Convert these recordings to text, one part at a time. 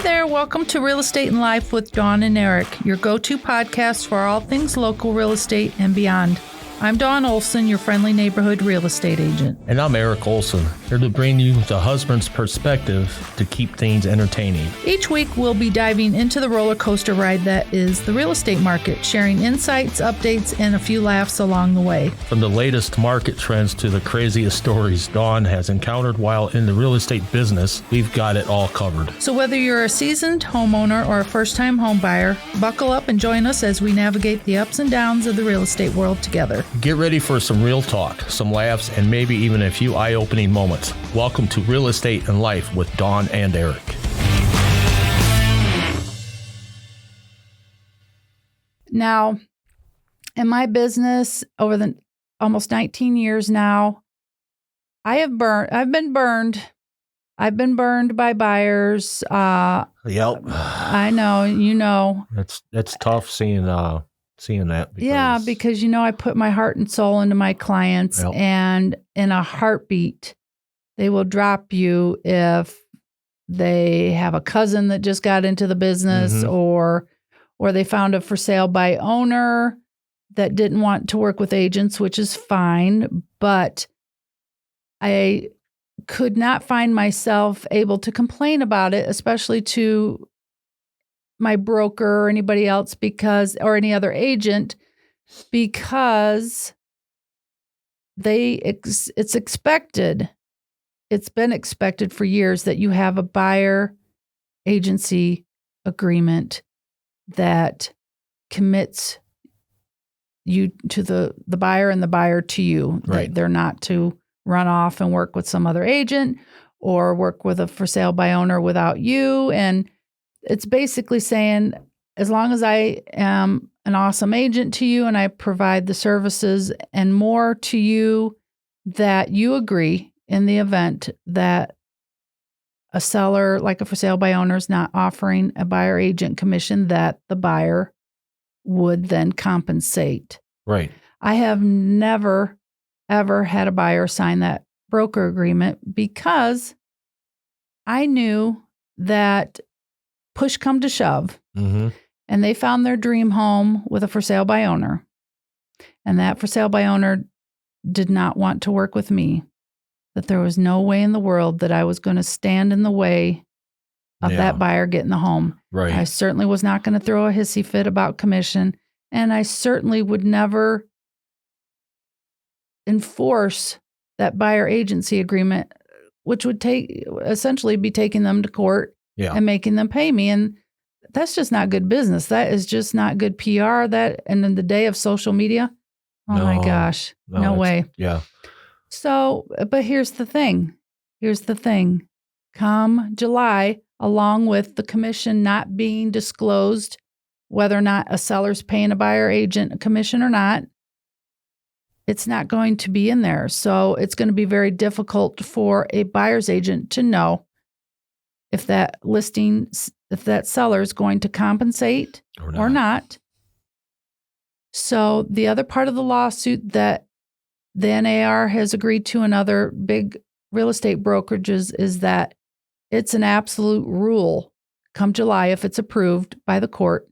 there, welcome to Real Estate and Life with Dawn and Erik, your go-to podcast for all things local real estate and beyond. I'm Dawn Olson, your friendly neighborhood real estate agent. And I'm Erik Olson, here to bring you the husband's perspective to keep things entertaining. Each week, we'll be diving into the roller coaster ride that is the real estate market, sharing insights, updates, and a few laughs along the way. From the latest market trends to the craziest stories Dawn has encountered while in the real estate business, we've got it all covered. So whether you're a seasoned homeowner or a first-time home buyer, buckle up and join us as we navigate the ups and downs of the real estate world together. Get ready for some real talk, some laughs, and maybe even a few eye-opening moments. Welcome to Real Estate and Life with Dawn and Erik. Now, in my business over the almost 19 years now, I've been burned by buyers. Yep. I know, you know. It's tough seeing that. Because I put my heart and soul into my clients, Yep. and in a heartbeat, they will drop you if they have a cousin that just got into the business, or they found a for sale by owner that didn't want to work with agents, which is fine, but I could not find myself able to complain about it, especially to my broker or anybody else or any other agent, because it's expected. It's been expected for years that you have a buyer agency agreement that commits you to the buyer and the buyer to you. Right. They're not to run off and work with some other agent or work with a for sale by owner without you. And it's basically saying, as long as I am an awesome agent to you and I provide the services and more to you, that you agree in the event that a seller, like a for sale by owner, is not offering a buyer agent commission, that the buyer would then compensate. Right. I have never, ever had a buyer sign that broker agreement because I knew that push come to shove, and they found their dream home with a for sale by owner, and that for sale by owner did not want to work with me, that there was no way in the world that I was going to stand in the way of that buyer getting the home. Right. I certainly was not going to throw a hissy fit about commission, and I certainly would never enforce that buyer agency agreement, which would essentially be taking them to court and making them pay me. And that's just not good business. That is just not good PR. And in the day of social media, my gosh, no way. Yeah. So, but here's the thing. Come July, along with the commission not being disclosed, whether or not a seller's paying a buyer agent a commission or not, it's not going to be in there. So it's going to be very difficult for a buyer's agent to know if that seller is going to compensate or not. So the other part of the lawsuit that the NAR has agreed to and other big real estate brokerages is that it's an absolute rule come July, if it's approved by the court,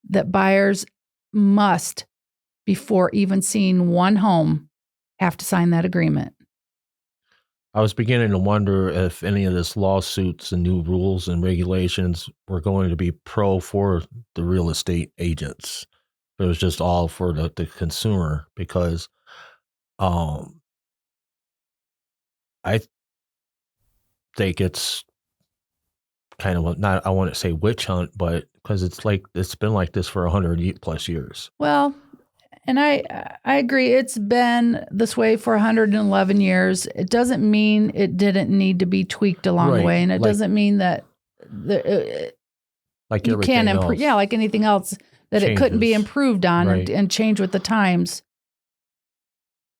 that buyers must, before even seeing one home, have to sign that agreement. I was beginning to wonder if any of this lawsuits and new rules and regulations were going to be for the real estate agents. It was just all for the consumer, because I think it's kind of I want to say witch hunt, but because it's been like this for 100 plus years. Well, and I agree. It's been this way for 111 years. It doesn't mean it didn't need to be tweaked along the way. And it doesn't mean that like you can't improve. Yeah, like anything else, that changes. It couldn't be improved on and change with the times.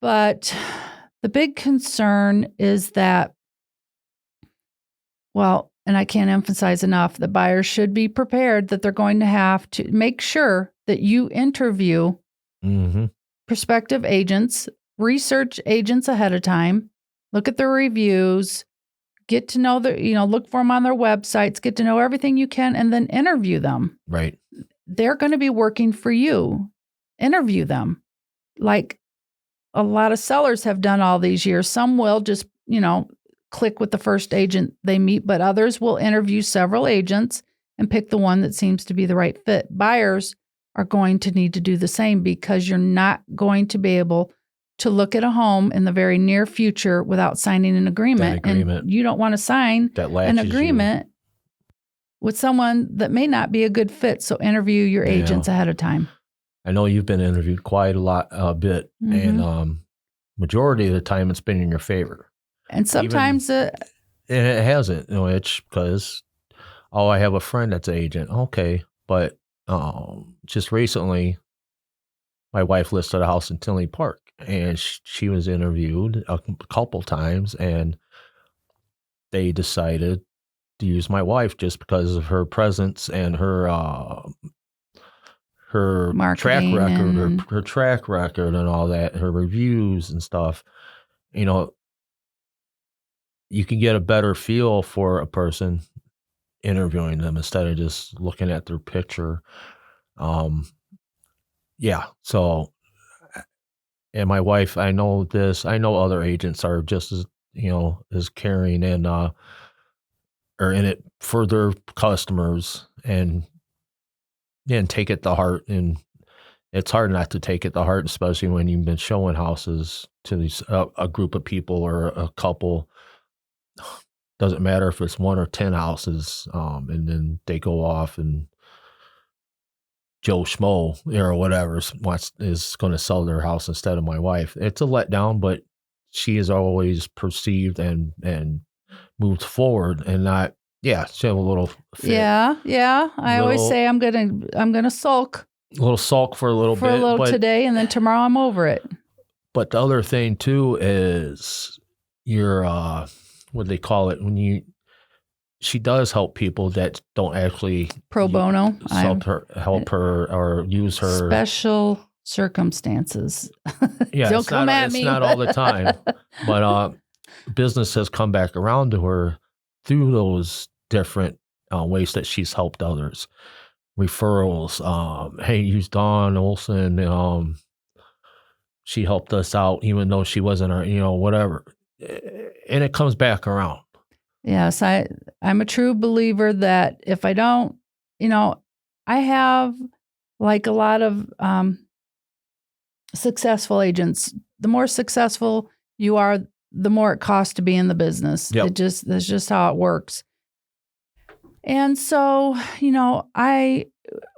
But the big concern is that, and I can't emphasize enough, that buyers should be prepared that they're going to have to make sure that you interview prospective agents, research agents ahead of time, look at their reviews, get to know look for them on their websites, get to know everything you can, and then interview them. Right. They're going to be working for you. Interview them. Like a lot of sellers have done all these years. Some will just, click with the first agent they meet, but others will interview several agents and pick the one that seems to be the right fit. Buyers are going to need to do the same because you're not going to be able to look at a home in the very near future without signing an agreement. And you don't want to sign an agreement with someone that may not be a good fit. So interview your agents ahead of time. I know you've been interviewed quite a bit, and majority of the time it's been in your favor. And sometimes and it hasn't. It's because, I have a friend that's an agent. Okay, but just recently, my wife listed a house in Tinley Park, and she was interviewed a couple times, and they decided to use my wife just because of her presence and her track record, her track record and all that, her reviews and stuff. You can get a better feel for a person interviewing them instead of just looking at their picture. So, and my wife, I know other agents are just as, as caring and are in it for their customers and take it to heart. And it's hard not to take it to heart, especially when you've been showing houses to these a group of people or a couple. Doesn't matter if it's 1 or 10 houses, and then they go off and Joe Schmo or whatever is going to sell their house instead of my wife. It's a letdown, but she is always perceived and moved forward and not. Yeah, she have a little fit. Yeah. I always say I'm gonna sulk. A little sulk for a little bit. Today, and then tomorrow I'm over it. But the other thing too is your what do they call it she does help people that don't actually pro bono help her or use her special circumstances. Yeah, don't come at me. It's not all the time, but business has come back around to her through those different ways that she's helped others. Referrals. Hey, use Dawn Olson. She helped us out, even though she wasn't our, whatever. And it comes back around. Yes, I'm a true believer that if I don't, I have like a lot of successful agents. The more successful you are, the more it costs to be in the business. Yep. That's just how it works. And so,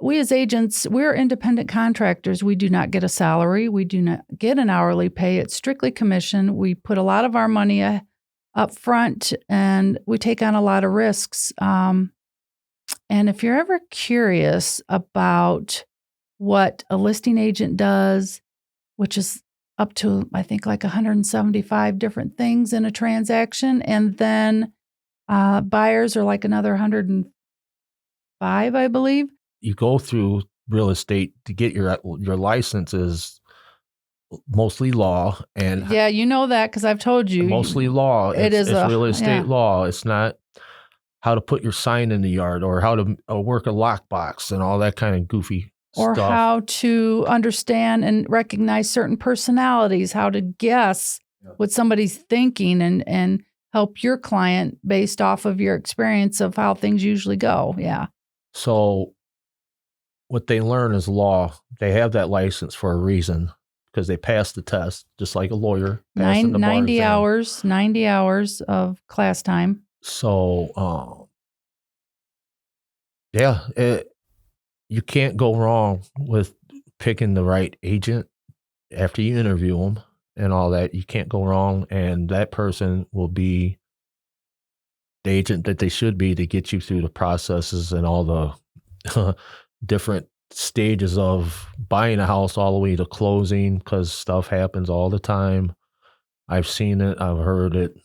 we as agents, we're independent contractors. We do not get a salary. We do not get an hourly pay. It's strictly commission. We put a lot of our money up front and we take on a lot of risks. And if you're ever curious about what a listing agent does, which is up to, I think, like 175 different things in a transaction, and then buyers are like another 105, I believe. You go through real estate to get your licenses, mostly law. And yeah, you know that because I've told you. Mostly law. It's real estate law. It's not how to put your sign in the yard or how to work a lockbox and all that kind of goofy or stuff. How to understand and recognize certain personalities, how to guess what somebody's thinking and help your client based off of your experience of how things usually go. Yeah. So what they learn is law. They have that license for a reason because they passed the test, just like a lawyer. 90 hours of class time. So, you can't go wrong with picking the right agent after you interview them and all that. You can't go wrong, and that person will be the agent that they should be to get you through the processes and all the different stages of buying a house all the way to closing, because stuff happens all the time. I've seen it. I've heard it.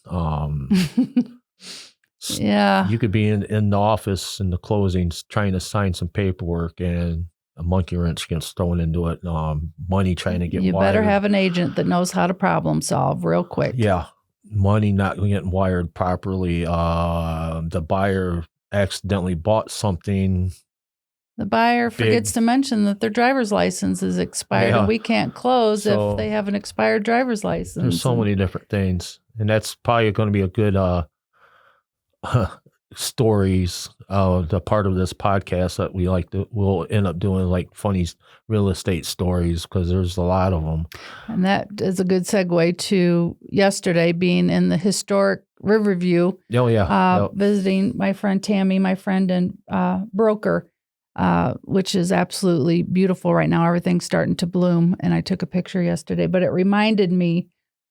Yeah. You could be in the office in the closings trying to sign some paperwork and a monkey wrench gets thrown into it. Money trying to get wired. You better have an agent that knows how to problem solve real quick. Yeah. money not getting wired properly. The buyer accidentally bought something. The buyer forgets Big. to mention that their driver's license is expired, Yeah. and we can't close So, if they have an expired driver's license. There's so many different things, and that's probably going to be a good stories. The part of this podcast that we'll end up doing like funny real estate stories, because there's a lot of them. And that is a good segue to yesterday being in the historic Riverview. Oh yeah, visiting my friend Tammy, my friend and broker, which is absolutely beautiful right now. Everything's starting to bloom, and I took a picture yesterday. But it reminded me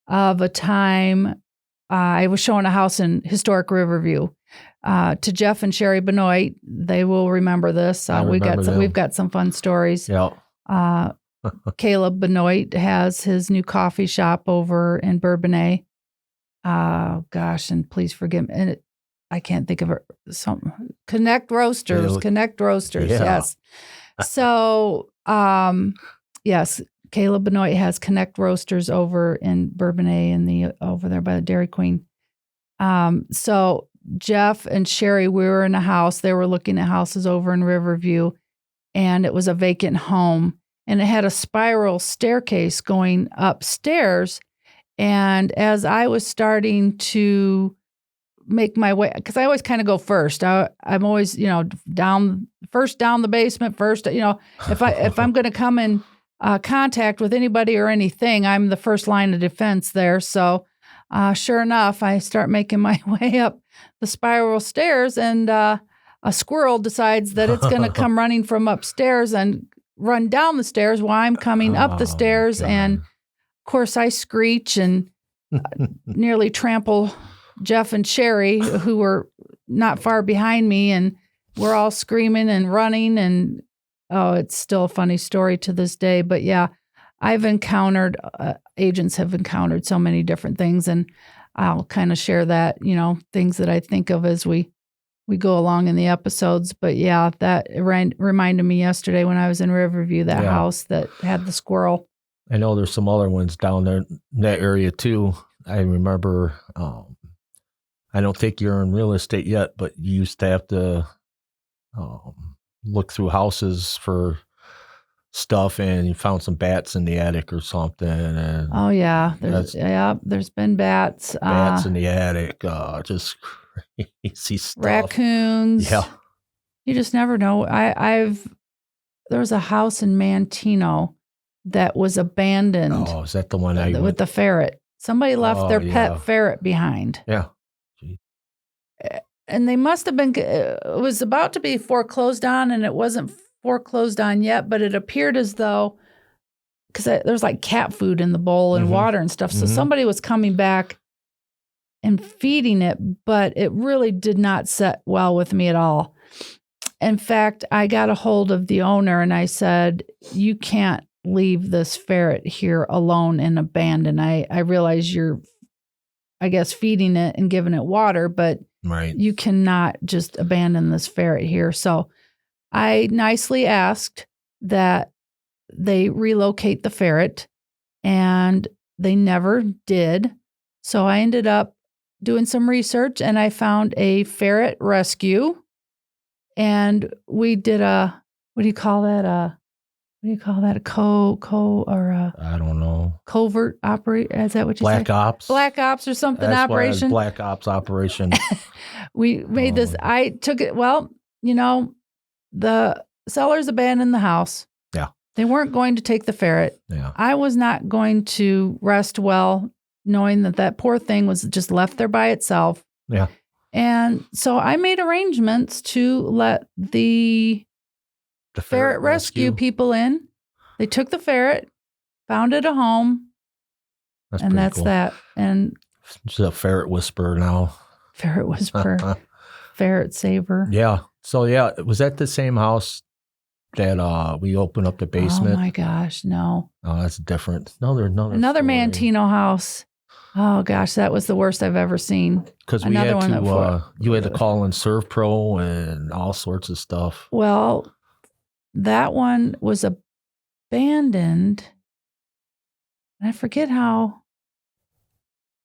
of a time I was showing a house in historic Riverview to Jeff and Sherry Benoit. They will remember this. We've got some fun stories. Yeah. Caleb Benoit has his new coffee shop over in Bourbonnais. Gosh, and please forgive me. And I can't think of it. Connect Roasters. Yeah. Yes. So, yes, Caleb Benoit has Connect Roasters over in Bourbonnais over there by the Dairy Queen. So Jeff and Sherry, we were in a house. They were looking at houses over in Riverview, and it was a vacant home, and it had a spiral staircase going upstairs. And as I was starting to make my way, because I always kind of go first. I'm always, down the basement first. If I'm going to come in contact with anybody or anything, I'm the first line of defense there. So sure enough, I start making my way up the spiral stairs, and a squirrel decides that it's going to come running from upstairs and run down the stairs while I'm coming up the stairs. And of course, I screech and nearly trample Jeff and Sherry, who were not far behind me, and we're all screaming and running. And it's still a funny story to this day. But yeah, I've encountered, agents have encountered so many different things, and I'll kind of share that, things that I think of as we go along in the episodes. But yeah, that reminded me yesterday when I was in Riverview, that house that had the squirrel. I know there's some other ones down there in that area too. I remember, I don't think you're in real estate yet, but you used to have to look through houses for stuff, and you found some bats in the attic or something. And oh yeah, there's been bats. Bats in the attic, just crazy stuff. Raccoons. Yeah. You just never know. There was a house in Mantino that was abandoned. Oh, is that the one with the ferret? Somebody left their pet ferret behind. Yeah. And they must have been, it was about to be foreclosed on, and it wasn't foreclosed on yet, but it appeared as though, because there's like cat food in the bowl and water and stuff. So somebody was coming back and feeding it, but it really did not set well with me at all. In fact, I got a hold of the owner and I said, you can't leave this ferret here alone and abandoned. I realize you're, I guess, feeding it and giving it water, but you cannot just abandon this ferret here. So I nicely asked that they relocate the ferret, and they never did. So I ended up doing some research, and I found a ferret rescue, and we did a, what do you call that? A I don't know. Covert operation. Is that what you say? Black ops. Black ops or something. That's operation. Black ops operation. We made this. I took it. Well, the sellers abandoned the house. Yeah. They weren't going to take the ferret. Yeah. I was not going to rest well knowing that poor thing was just left there by itself. Yeah. And so I made arrangements to let the ferret rescue people in. They took the ferret, found it a home, and that's cool. That. And she's a ferret whisperer now. Ferret whisperer, ferret saver. Yeah. So yeah, was that the same house that we opened up the basement? Oh my gosh, no. Oh, that's different. Another Mantino house. Oh gosh, that was the worst I've ever seen. Because we had to, you had to call in ServPro and all sorts of stuff. Well, that one was abandoned. I forget how.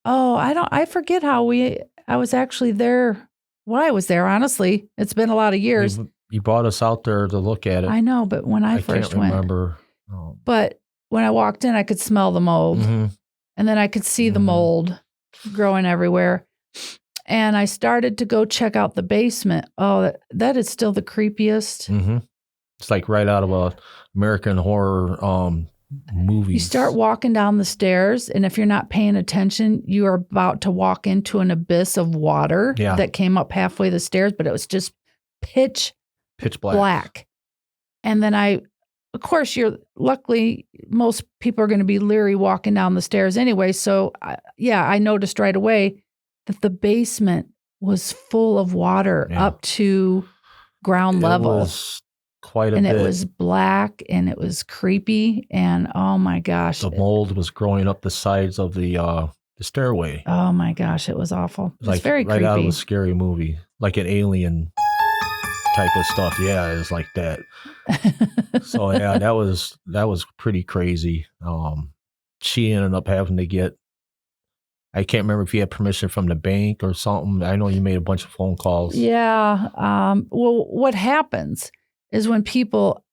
Oh, I forget how I was actually there. Why I was there, honestly. It's been a lot of years. You brought us out there to look at it. I know, but when I first can't remember. But when I walked in, I could smell the mold. Mm-hmm. And then I could see the mold growing everywhere. And I started to go check out the basement. Oh, that is still the creepiest. Mm-hmm. It's like right out of a American horror movie. You start walking down the stairs, and if you're not paying attention, you are about to walk into an abyss of water that came up halfway the stairs, but it was just pitch black. And then of course, luckily, most people are going to be leery walking down the stairs anyway. So I noticed right away that the basement was full of water up to ground level. It was quite a bit. And it was black and it was creepy. And oh my gosh. The mold was growing up the sides of the stairway. Oh my gosh, it was awful. It was very right creepy. Out of a scary movie, like an alien type of stuff. Yeah, it was like that. So yeah, that was pretty crazy. She ended up having to get, I can't remember if you had permission from the bank or something. I know you made a bunch of phone calls. Yeah. Well, what happens is when people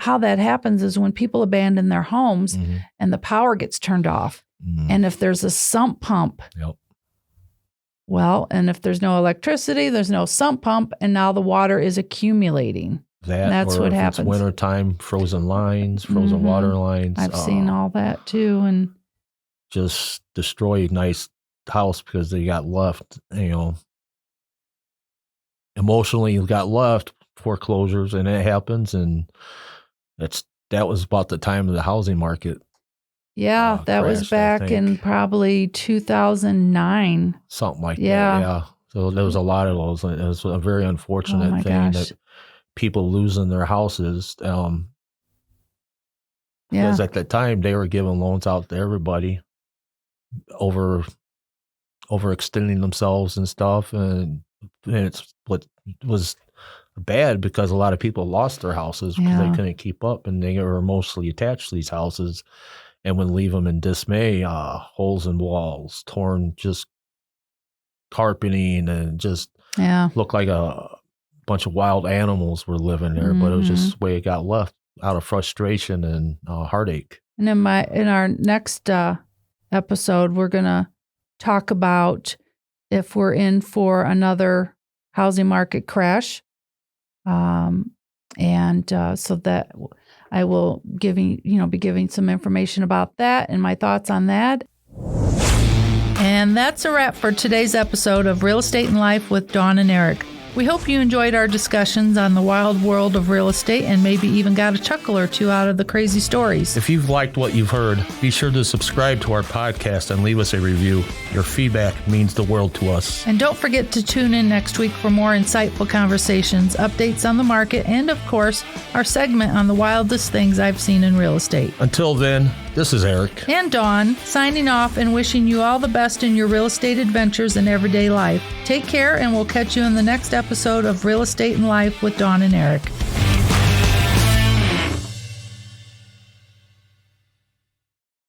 abandon their homes and the power gets turned off. And if there's a sump pump, well, and if there's no electricity, there's no sump pump, and now the water is accumulating. That's what happens. It's wintertime, frozen lines, frozen water lines. I've seen all that too. And just destroy a nice house because they got left, emotionally got left, foreclosures, and it happens. And that was about the time of the housing market. Yeah, that was back in probably 2009. Something like that, yeah. So there was a lot of those. It was a very unfortunate thing that people losing their houses. Because at the time, they were giving loans out to everybody overextending themselves and stuff. And it's what was bad because a lot of people lost their houses because they couldn't keep up and they were emotionally attached to these houses and would leave them in dismay, holes in walls, torn just carpeting, and just looked like a bunch of wild animals were living there. But it was just the way it got left, out of frustration and heartache. And in our next episode, we're going to talk about if we're in for another housing market crash. So that I will be giving some information about that and my thoughts on that. And that's a wrap for today's episode of Real Estate and Life with Dawn and Erik. We hope you enjoyed our discussions on the wild world of real estate and maybe even got a chuckle or two out of the crazy stories. If you've liked what you've heard, be sure to subscribe to our podcast and leave us a review. Your feedback means the world to us. And don't forget to tune in next week for more insightful conversations, updates on the market, and of course, our segment on the wildest things I've seen in real estate. Until then, this is Erik and Dawn signing off and wishing you all the best in your real estate adventures and everyday life. Take care, and we'll catch you in the next episode of Real Estate and Life with Dawn and Erik.